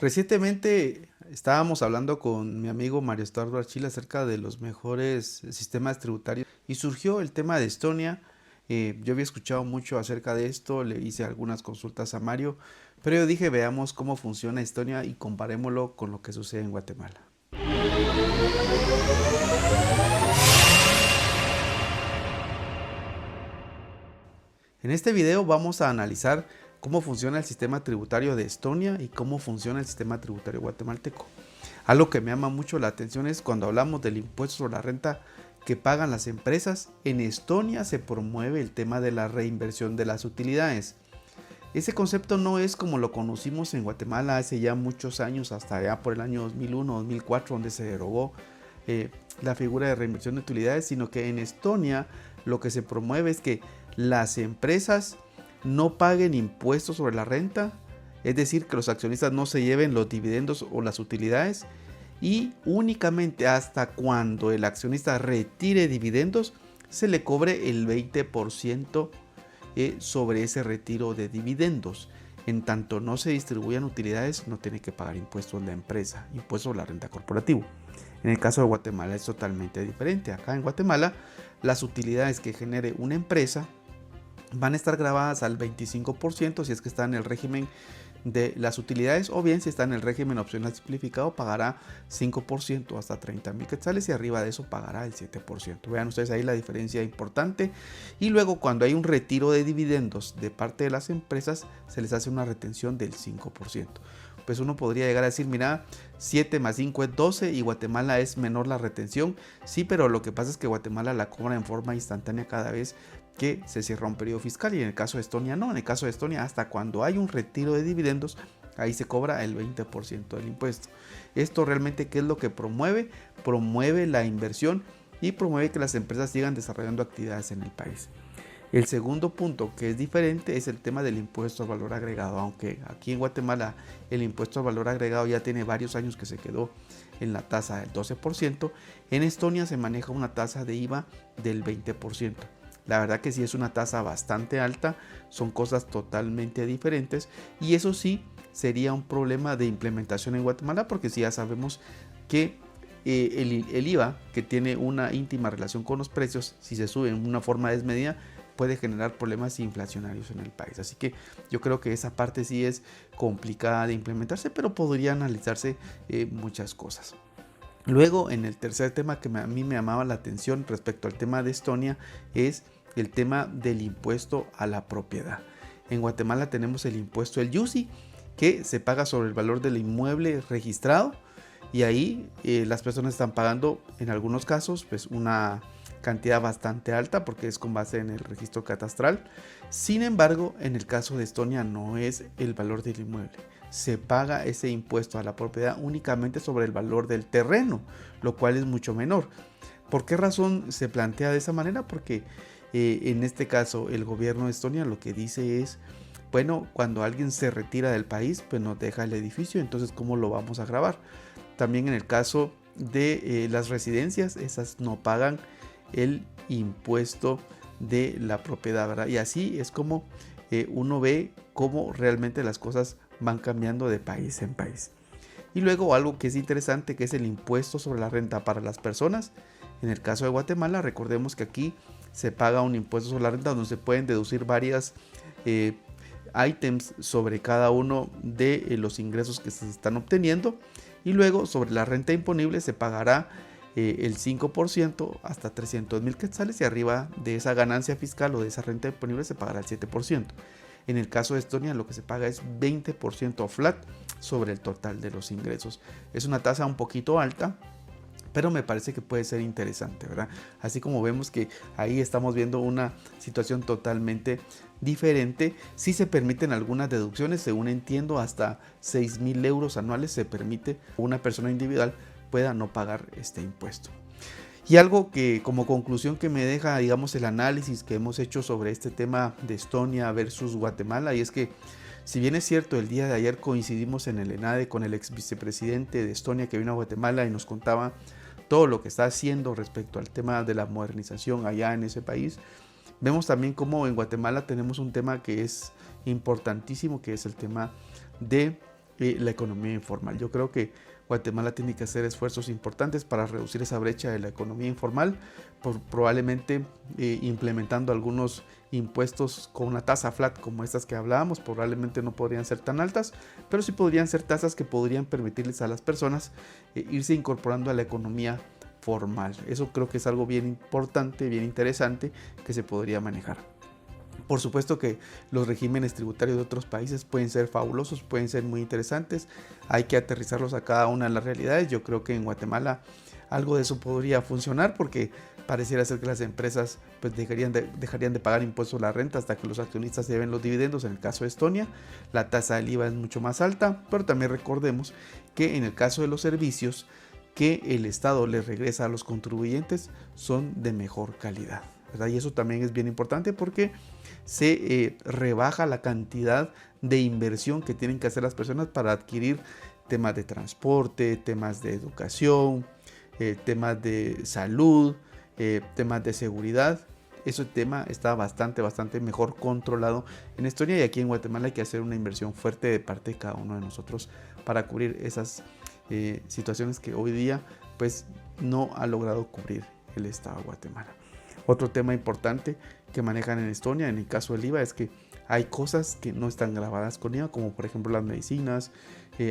Recientemente estábamos hablando con mi amigo Mario Estuardo Archila acerca de los mejores sistemas tributarios y surgió el tema de Estonia. Yo había escuchado mucho acerca de esto, le hice algunas consultas a Mario, pero yo dije veamos cómo funciona Estonia y comparémoslo con lo que sucede en Guatemala. En este video vamos a analizar cómo funciona el sistema tributario de Estonia y cómo funciona el sistema tributario guatemalteco. Algo que me llama mucho la atención es cuando hablamos del impuesto sobre la renta que pagan las empresas. En Estonia se promueve el tema de la reinversión de las utilidades. Ese concepto no es como lo conocimos en Guatemala hace ya muchos años, hasta allá por el año 2001-2004, donde se derogó la figura de reinversión de utilidades, sino que en Estonia lo que se promueve es que las empresas no paguen impuestos sobre la renta, es decir, que los accionistas no se lleven los dividendos o las utilidades, y únicamente hasta cuando el accionista retire dividendos se le cobre el 20% sobre ese retiro de dividendos. En tanto no se distribuyan utilidades, no tiene que pagar impuestos la empresa, impuestos sobre la renta corporativo. En el caso de Guatemala es totalmente diferente. Acá en Guatemala las utilidades que genere una empresa van a estar grabadas al 25% si es que está en el régimen de las utilidades, o bien si está en el régimen opcional simplificado pagará 5% hasta 30,000 quetzales y arriba de eso pagará el 7%. Vean ustedes ahí la diferencia importante. Y luego cuando hay un retiro de dividendos de parte de las empresas se les hace una retención del 5%. Pues uno podría llegar a decir, mira, 7 más 5 es 12 y Guatemala es menor la retención. Sí, pero lo que pasa es que Guatemala la cobra en forma instantánea cada vez que se cierra un periodo fiscal, y en el caso de Estonia no. En el caso de Estonia, hasta cuando hay un retiro de dividendos, ahí se cobra el 20% del impuesto. Esto realmente, ¿qué es lo que promueve? Promueve la inversión y promueve que las empresas sigan desarrollando actividades en el país. El segundo punto que es diferente es el tema del impuesto al valor agregado. Aunque aquí en Guatemala el impuesto al valor agregado ya tiene varios años que se quedó en la tasa del 12%, en Estonia se maneja una tasa de IVA del 20%. La verdad que sí es una tasa bastante alta, son cosas totalmente diferentes, y eso sí sería un problema de implementación en Guatemala, porque sí ya sabemos que el IVA, que tiene una íntima relación con los precios, si se sube en una forma desmedida, puede generar problemas inflacionarios en el país. Así que yo creo que esa parte sí es complicada de implementarse, pero podría analizarse muchas cosas. Luego, en el tercer tema que a mí me llamaba la atención respecto al tema de Estonia es el tema del impuesto a la propiedad. En Guatemala tenemos el impuesto del YUSI, que se paga sobre el valor del inmueble registrado, y ahí las personas están pagando en algunos casos pues una cantidad bastante alta porque es con base en el registro catastral. Sin embargo, en el caso de Estonia no es el valor del inmueble, se paga ese impuesto a la propiedad únicamente sobre el valor del terreno, lo cual es mucho menor. ¿Por qué razón se plantea de esa manera? Porque en este caso el gobierno de Estonia lo que dice es, bueno, cuando alguien se retira del país pues nos deja el edificio, entonces ¿cómo lo vamos a grabar? También en el caso de las residencias, esas no pagan el impuesto de la propiedad, ¿verdad? Y así es como uno ve cómo realmente las cosas van cambiando de país en país. Y luego algo que es interesante, que es el impuesto sobre la renta para las personas. En el caso de Guatemala, recordemos que aquí se paga un impuesto sobre la renta donde se pueden deducir varias ítems sobre cada uno de los ingresos que se están obteniendo, y luego sobre la renta imponible se pagará el 5% hasta 300,000 quetzales, y arriba de esa ganancia fiscal o de esa renta imponible se pagará el 7%. En el caso de Estonia lo que se paga es 20% flat sobre el total de los ingresos. Es una tasa un poquito alta, pero me parece que puede ser interesante, ¿verdad? Así como vemos que ahí estamos viendo una situación totalmente diferente. Sí se permiten algunas deducciones, según entiendo, hasta 6,000 euros anuales se permite una persona individual pueda no pagar este impuesto. Y algo que como conclusión que me deja, digamos, el análisis que hemos hecho sobre este tema de Estonia versus Guatemala, y es que si bien es cierto, el día de ayer coincidimos en el ENADE con el ex vicepresidente de Estonia que vino a Guatemala y nos contaba todo lo que está haciendo respecto al tema de la modernización allá en ese país, vemos también cómo en Guatemala tenemos un tema que es importantísimo, que es el tema de la economía informal. Yo creo que Guatemala tiene que hacer esfuerzos importantes para reducir esa brecha de la economía informal, probablemente implementando algunos impuestos con una tasa flat como estas que hablábamos. Probablemente no podrían ser tan altas, pero sí podrían ser tasas que podrían permitirles a las personas irse incorporando a la economía formal. Eso creo que es algo bien importante, bien interesante, que se podría manejar. Por supuesto que los regímenes tributarios de otros países pueden ser fabulosos, pueden ser muy interesantes. Hay que aterrizarlos a cada una de las realidades. Yo creo que en Guatemala algo de eso podría funcionar, porque pareciera ser que las empresas pues dejarían de pagar impuestos a la renta hasta que los accionistas se lleven los dividendos. En el caso de Estonia, la tasa del IVA es mucho más alta, pero también recordemos que en el caso de los servicios que el Estado les regresa a los contribuyentes son de mejor calidad, ¿verdad? Y eso también es bien importante, porque se rebaja la cantidad de inversión que tienen que hacer las personas para adquirir temas de transporte, temas de educación, temas de salud, temas de seguridad. Ese tema está bastante mejor controlado en Estonia, y aquí en Guatemala hay que hacer una inversión fuerte de parte de cada uno de nosotros para cubrir esas situaciones que hoy día pues no ha logrado cubrir el Estado de Guatemala. Otro tema importante que manejan en Estonia en el caso del IVA es que hay cosas que no están grabadas con IVA, como por ejemplo las medicinas,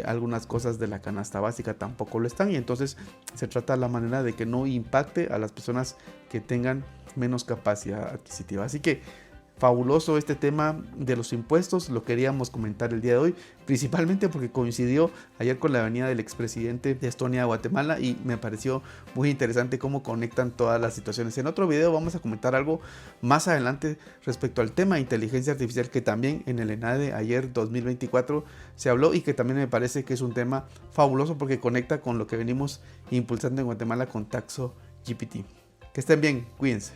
algunas cosas de la canasta básica tampoco lo están, y entonces se trata de la manera de que no impacte a las personas que tengan menos capacidad adquisitiva. Así que fabuloso este tema de los impuestos, lo queríamos comentar el día de hoy, principalmente porque coincidió ayer con la venida del expresidente de Estonia a Guatemala, y me pareció muy interesante cómo conectan todas las situaciones. En otro video vamos a comentar algo más adelante respecto al tema de inteligencia artificial, que también en el ENADE ayer 2024 se habló, y que también me parece que es un tema fabuloso porque conecta con lo que venimos impulsando en Guatemala con Taxo GPT. Que estén bien, cuídense.